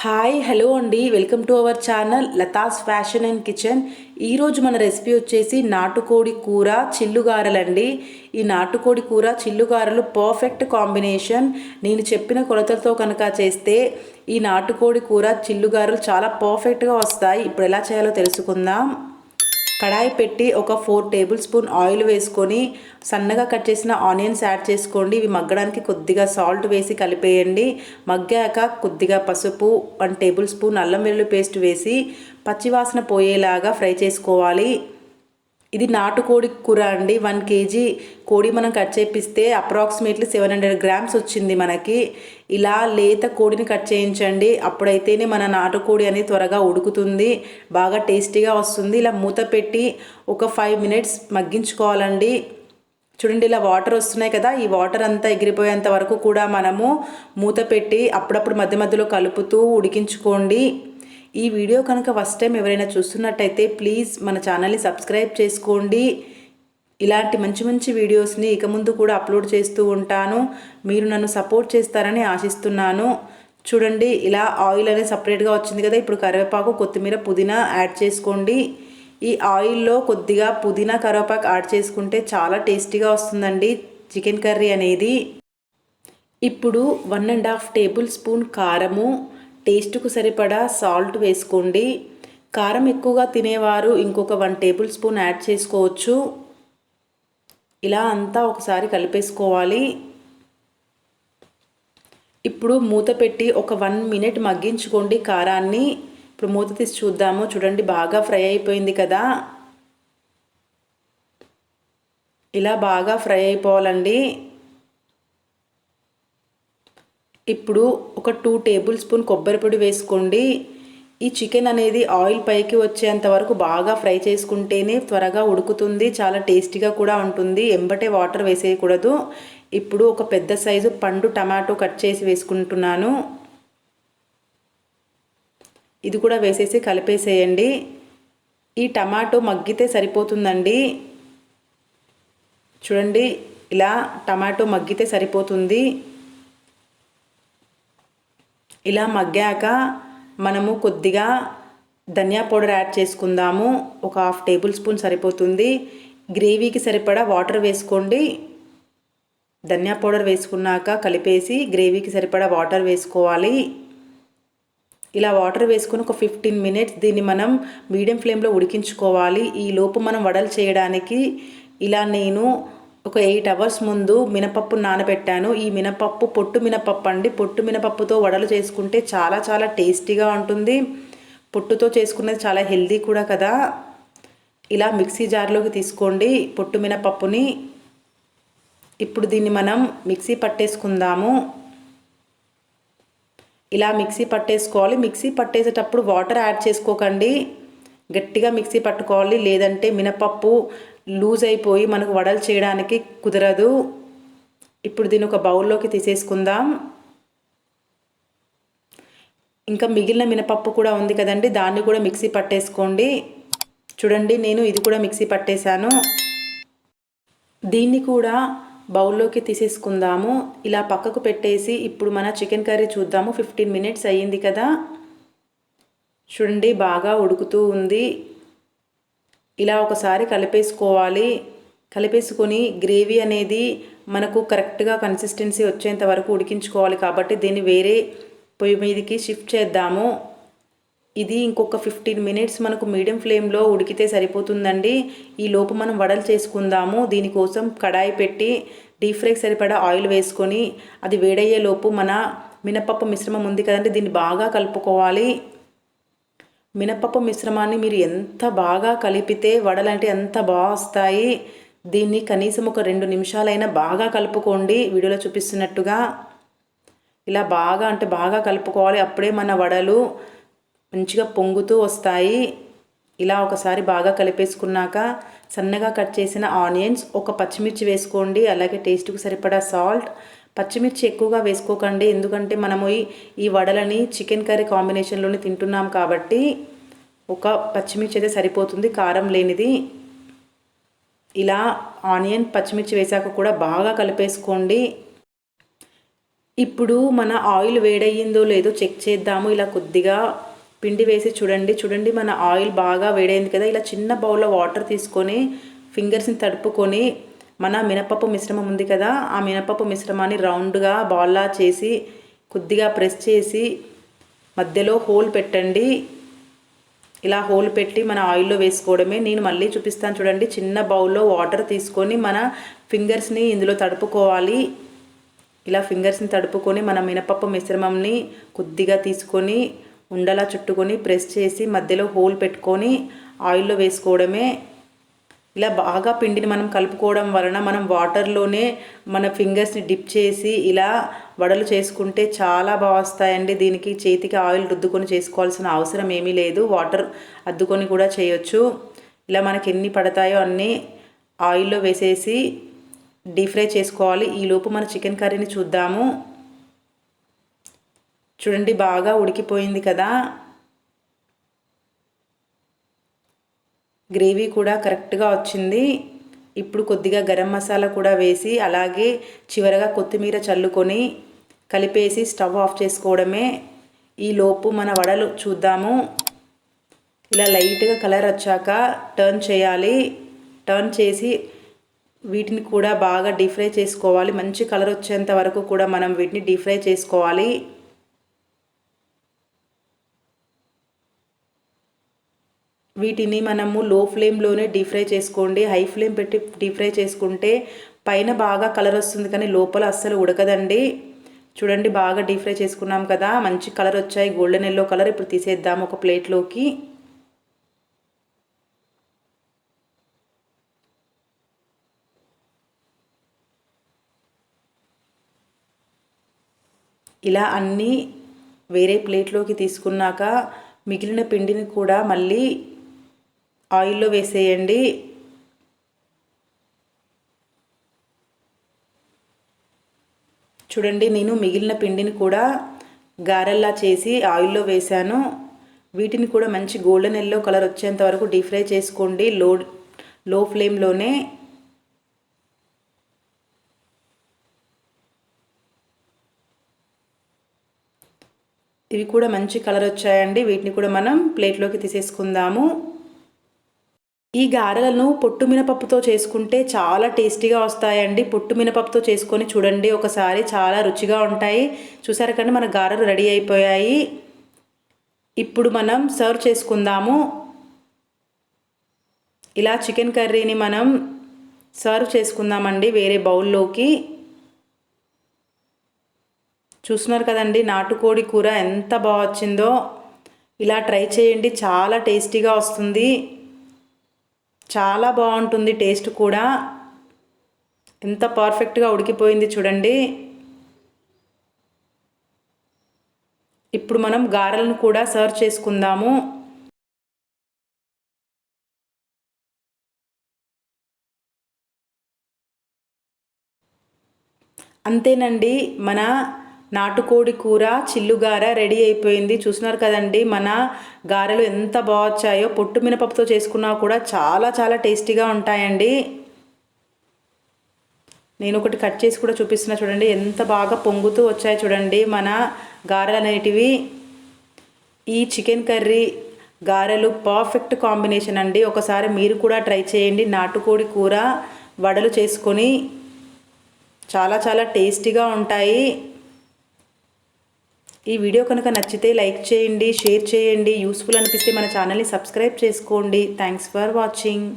Hi hello అండి, welcome to our channel Latha's fashion and kitchen. ఈరోజు మన రెసిపీ వచ్చేసి నాటుకోడి కూర చిల్లుగారెలండి. ఈ నాటుకోడి కూర చిల్లుగారెలు పర్ఫెక్ట్ కాంబినేషన్. నేను చెప్పిన కొలతలతో కనుక చేస్తే ఈ నాటుకోడి కూర చిల్లుగారెలు చాలా పర్ఫెక్ట్గా వస్తాయి. ఇప్పుడు ఎలా చేయాలో తెలుసుకుందాం. కడాయి పెట్టి ఒక 4 టేబుల్ స్పూన్ ఆయిల్ వేసుకొని సన్నగా కట్ చేసిన ఆనియన్స్ యాడ్ చేసుకోండి. ఇవి మగ్గడానికి కొద్దిగా సాల్ట్ వేసి కలిపేయండి. మగ్గాక కొద్దిగా పసుపు, 1 టేబుల్ స్పూన్ అల్లం వెల్లుల్లి పేస్ట్ వేసి పచ్చివాసన పోయేలాగా ఫ్రై చేసుకోవాలి. ఇది నాటుకోడి కూర అండి. 1 కేజీ కోడి మనం కట్ చేపిస్తే అప్రాక్సిమేట్లీ 700 గ్రామ్స్ వచ్చింది మనకి. ఇలా లేత కోడిని కట్ చేయించండి, అప్పుడైతేనే మన నాటుకోడి అనేది త్వరగా ఉడుకుతుంది, బాగా టేస్టీగా వస్తుంది. ఇలా మూత పెట్టి ఒక 5 మినిట్స్ మగ్గించుకోవాలండి. చూడండి, ఇలా వాటర్ వస్తున్నాయి కదా, ఈ వాటర్ అంతా ఎగిరిపోయేంత వరకు కూడా మనము మూత పెట్టి అప్పుడప్పుడు మధ్య మధ్యలో కలుపుతూ ఉడికించుకోండి. ఈ వీడియో కనుక ఫస్ట్ టైం ఎవరైనా చూస్తున్నట్టయితే ప్లీజ్ మన ఛానల్ని సబ్స్క్రైబ్ చేసుకోండి. ఇలాంటి మంచి మంచి వీడియోస్ని ఇక ముందు కూడా అప్లోడ్ చేస్తూ ఉంటాను. మీరు నన్ను సపోర్ట్ చేస్తారని ఆశిస్తున్నాను. చూడండి, ఇలా ఆయిల్ అనేది సపరేట్గా వచ్చింది కదా. ఇప్పుడు కరివేపాకు, కొత్తిమీర, పుదీనా యాడ్ చేసుకోండి. ఈ ఆయిల్లో కొద్దిగా పుదీనా, కరివేపాకు యాడ్ చేసుకుంటే చాలా టేస్టీగా వస్తుందండి చికెన్ కర్రీ అనేది. ఇప్పుడు 1.5 టేబుల్ స్పూన్ కారము, టేస్ట్కు సరిపడా సాల్ట్ వేసుకోండి. కారం ఎక్కువగా తినేవారు ఇంకొక 1 టేబుల్ స్పూన్ యాడ్ చేసుకోవచ్చు. ఇలా అంతా ఒకసారి కలిపేసుకోవాలి. ఇప్పుడు మూత పెట్టి ఒక 1 మినిట్ మగ్గించుకోండి కారాన్ని. ఇప్పుడు మూత తీసి చూద్దాము. చూడండి, బాగా ఫ్రై అయిపోయింది కదా. ఇలా బాగా ఫ్రై అయిపోవాలండి. ఇప్పుడు ఒక 2 టేబుల్ స్పూన్ కొబ్బరి పొడి వేసుకోండి. ఈ చికెన్ అనేది ఆయిల్ పైకి వచ్చేంత వరకు బాగా ఫ్రై చేసుకుంటేనే త్వరగా ఉడుకుతుంది, చాలా టేస్టీగా కూడా ఉంటుంది. ఎంబటే వాటర్ వేసేయకూడదు. ఇప్పుడు ఒక పెద్ద సైజు పండు టమాటో కట్ చేసి వేసుకుంటున్నాను. ఇది కూడా వేసేసి కలిపేసేయండి. ఈ టమాటో మగ్గితే సరిపోతుందండి. చూడండి, ఇలా టమాటో మగ్గితే సరిపోతుంది. ఇలా మగ్గాక మనము కొద్దిగా ధనియా పౌడర్ యాడ్ చేసుకుందాము. ఒక 1/2 టేబుల్ స్పూన్ సరిపోతుంది. గ్రేవీకి సరిపడా వాటర్ వేసుకోండి. ధనియా పౌడర్ వేసుకున్నాక కలిపేసి గ్రేవీకి సరిపడా వాటర్ వేసుకోవాలి. ఇలా వాటర్ వేసుకుని ఒక 15 మినిట్స్ దీన్ని మనం మీడియం ఫ్లేమ్లో ఉడికించుకోవాలి. ఈ లోపు మనం వడలు చేయడానికి ఇలా నేను ఒక 8 అవర్స్ ముందు మినపప్పు నానబెట్టాను. ఈ మినపప్పు పొట్టు మినపప్పు అండి. పొట్టు మినపప్పుతో వడలు చేసుకుంటే చాలా చాలా టేస్టీగా ఉంటుంది. పొట్టుతో చేసుకునేది చాలా హెల్దీ కూడా కదా. ఇలా మిక్సీ జార్లోకి తీసుకోండి పొట్టు మినపప్పుని. ఇప్పుడు దీన్ని మనం మిక్సీ పట్టేసుకుందాము. ఇలా మిక్సీ పట్టేసుకోవాలి. మిక్సీ పట్టేసేటప్పుడు వాటర్ యాడ్ చేసుకోకండి, గట్టిగా మిక్సీ పట్టుకోవాలి, లేదంటే మినపప్పు లూజ్ అయిపోయి మనకు వడలు చేయడానికి కుదరదు. ఇప్పుడు దీన్ని ఒక బౌల్లోకి తీసేసుకుందాం. ఇంకా మిగిలిన మినపప్పు కూడా ఉంది కదండి, దాన్ని కూడా మిక్సీ పట్టేసుకోండి. చూడండి, నేను ఇది కూడా మిక్సీ పట్టేశాను. దీన్ని కూడా బౌల్లోకి తీసేసుకుందాము. ఇలా పక్కకు పెట్టేసి ఇప్పుడు మన చికెన్ కర్రీ చూద్దాము. 15 మినిట్స్ అయ్యింది కదా. చూడండి, బాగా ఉడుకుతూ ఉంది. ఇలా ఒకసారి కలిపేసుకోవాలి. కలిపేసుకొని గ్రేవీ అనేది మనకు కరెక్ట్గా కన్సిస్టెన్సీ వచ్చేంత వరకు ఉడికించుకోవాలి. కాబట్టి దీన్ని వేరే పొయ్యి మీదకి షిఫ్ట్ చేద్దాము. ఇది ఇంకొక 15 మినిట్స్ మనకు మీడియం ఫ్లేమ్లో ఉడికితే సరిపోతుందండి. ఈ లోపు మనం వడలు చేసుకుందాము. దీనికోసం కడాయి పెట్టి డీప్ ఫ్రైకి సరిపడా ఆయిల్ వేసుకొని అది వేడయ్యే లోపు మన మినపప్పు మిశ్రమం ఉంది కదండి, దీన్ని బాగా కలుపుకోవాలి. మినపప్పు మిశ్రమాన్ని మీరు ఎంత బాగా కలిపితే వడలంటే ఎంత బాగా వస్తాయి. దీన్ని కనీసం ఒక 2 నిమిషాలైనా బాగా కలుపుకోండి, వీడియోలో చూపిస్తున్నట్టుగా. ఇలా బాగా అంటే బాగా కలుపుకోవాలి, అప్పుడే మన వడలు మంచిగా పొంగుతూ వస్తాయి. ఇలా ఒకసారి బాగా కలిపేసుకున్నాక సన్నగా కట్ చేసిన ఆనియన్స్, ఒక పచ్చిమిర్చి వేసుకోండి. అలాగే టేస్ట్కి సరిపడా సాల్ట్. పచ్చిమిర్చి ఎక్కువగా వేసుకోకండి, ఎందుకంటే మనము ఈ వడలని చికెన్ కర్రీ కాంబినేషన్లోనే తింటున్నాం కాబట్టి ఒక పచ్చిమిర్చి అయితే సరిపోతుంది, కారం లేనిది. ఇలా ఆనియన్, పచ్చిమిర్చి వేసాక కూడా బాగా కలిపేసుకోండి. ఇప్పుడు మన ఆయిల్ వేడయ్యిందో లేదో చెక్ చేద్దాము. ఇలా కొద్దిగా పిండి వేసి చూడండి మన ఆయిల్ బాగా వేడైంది కదా. ఇలా చిన్న బౌల్లో వాటర్ తీసుకొని ఫింగర్స్ని తడుపుకొని మన మినపప్పు మిశ్రమం ఉంది కదా, ఆ మినపప్పు మిశ్రమాన్ని రౌండ్గా బాల్లా చేసి కొద్దిగా ప్రెస్ చేసి మధ్యలో హోల్ పెట్టండి. ఇలా హోల్ పెట్టి మన ఆయిల్లో వేసుకోవడమే. నేను మళ్ళీ చూపిస్తాను చూడండి. చిన్న బౌల్లో వాటర్ తీసుకొని మన ఫింగర్స్ని ఇందులో తడుపుకోవాలి. ఇలా ఫింగర్స్ని తడుపుకొని మన మినపప్పు మిశ్రమంని కొద్దిగా తీసుకొని ఉండలా చుట్టుకొని ప్రెస్ చేసి మధ్యలో హోల్ పెట్టుకొని ఆయిల్లో వేసుకోవడమే. ఇలా బాగా పిండిని మనం కలుపుకోవడం వలన మనం వాటర్లోనే మన ఫింగర్స్ని డిప్ చేసి ఇలా వడలు చేసుకుంటే చాలా బాగా వస్తాయండి. దీనికి చేతికి ఆయిల్ రుద్దుకొని చేసుకోవాల్సిన అవసరం ఏమీ లేదు. వాటర్ అద్దుకొని కూడా చేయొచ్చు. ఇలా మనకి ఎన్ని పడతాయో అన్నీ ఆయిల్లో వేసేసి డీప్ ఫ్రై చేసుకోవాలి. ఈలోపు మన చికెన్ కర్రీని చూద్దాము. చూడండి బాగా ఉడికిపోయింది కదా. గ్రేవీ కూడా కరెక్ట్గా వచ్చింది. ఇప్పుడు కొద్దిగా గరం మసాలా కూడా వేసి అలాగే చివరగా కొత్తిమీర చల్లుకొని కలిపేసి స్టవ్ ఆఫ్ చేసుకోవడమే. ఈలోపు మన వడలు చూద్దాము. ఇలా లైట్గా కలర్ వచ్చాక టర్న్ చేయాలి. టర్న్ చేసి వీటిని కూడా బాగా డీప్ ఫ్రై చేసుకోవాలి. మంచి కలర్ వచ్చేంత వరకు కూడా మనం వీటిని డీప్ ఫ్రై చేసుకోవాలి. వీటిని మనము లో ఫ్లేమ్లోనే డీప్ ఫ్రై చేసుకోండి. హై ఫ్లేమ్ పెట్టి డీప్ ఫ్రై చేసుకుంటే పైన బాగా కలర్ వస్తుంది కానీ లోపల అస్సలు ఉడకదండి. చూడండి బాగా డీప్ ఫ్రై చేసుకున్నాం కదా, మంచి కలర్ వచ్చాయి, గోల్డెన్ ఎల్లో కలర్. ఇప్పుడు తీసేద్దాము ఒక ప్లేట్లోకి. ఇలా అన్నీ వేరే ప్లేట్లోకి తీసుకున్నాక మిగిలిన పిండిని కూడా మళ్ళీ ఆయిల్లో వేసేయండి. చూడండి నేను మిగిలిన పిండిని కూడా గారెల్లా చేసి ఆయిల్లో వేశాను. వీటిని కూడా మంచి గోల్డెన్ ఎల్లో కలర్ వచ్చేంత వరకు డీప్ ఫ్రై చేసుకోండి లో ఫ్లేమ్లోనే. ఇవి కూడా మంచి కలర్ వచ్చాయండి. వీటిని కూడా మనం ప్లేట్లోకి తీసేసుకుందాము. ఈ గారెలను పొట్టు మినపప్పుతో చేసుకుంటే చాలా టేస్టీగా వస్తాయండి. పొట్టు మినపప్పుతో చేసుకొని చూడండి ఒకసారి, చాలా రుచిగా ఉంటాయి. చూసారు కానీ మన గారెలు రెడీ అయిపోయాయి. ఇప్పుడు మనం సర్వ్ చేసుకుందాము. ఇలా చికెన్ కర్రీని మనం సర్వ్ చేసుకుందామండి వేరే బౌల్లోకి. చూస్తున్నారు కదండి నాటుకోడి కూర ఎంత బాగా వచ్చిందో. ఇలా ట్రై చేయండి, చాలా టేస్టీగా వస్తుంది, చాలా బాగుంటుంది టేస్ట్ కూడా. ఎంత పర్ఫెక్ట్గా ఉడికిపోయింది చూడండి. ఇప్పుడు మనం గారెలను కూడా సర్వ్ చేసుకుందాము. అంతేనండి, మన నాటుకోడి కూర చిల్లుగార రెడీ అయిపోయింది. చూస్తున్నారు కదండి మన గారెలు ఎంత బాగొచ్చాయో. పొట్టు మినపప్పుతో చేసుకున్నా కూడా చాలా చాలా టేస్టీగా ఉంటాయండి. నేను ఒకటి కట్ చేసి కూడా చూపిస్తున్నా చూడండి, ఎంత బాగా పొంగుతూ వచ్చాయి చూడండి మన గారెలు అనేటివి. ఈ చికెన్ కర్రీ గారెలు పర్ఫెక్ట్ కాంబినేషన్ అండి. ఒకసారి మీరు కూడా ట్రై చేయండి. నాటుకోడి కూర వడలు చేసుకొని చాలా చాలా టేస్టీగా ఉంటాయి. ఈ వీడియో కనుక నచ్చితే లైక్ చేయండి, షేర్ చేయండి. యూస్ఫుల్ అనిపిస్తే మన ఛానల్ని సబ్స్క్రైబ్ చేసుకోండి. Thanks for watching.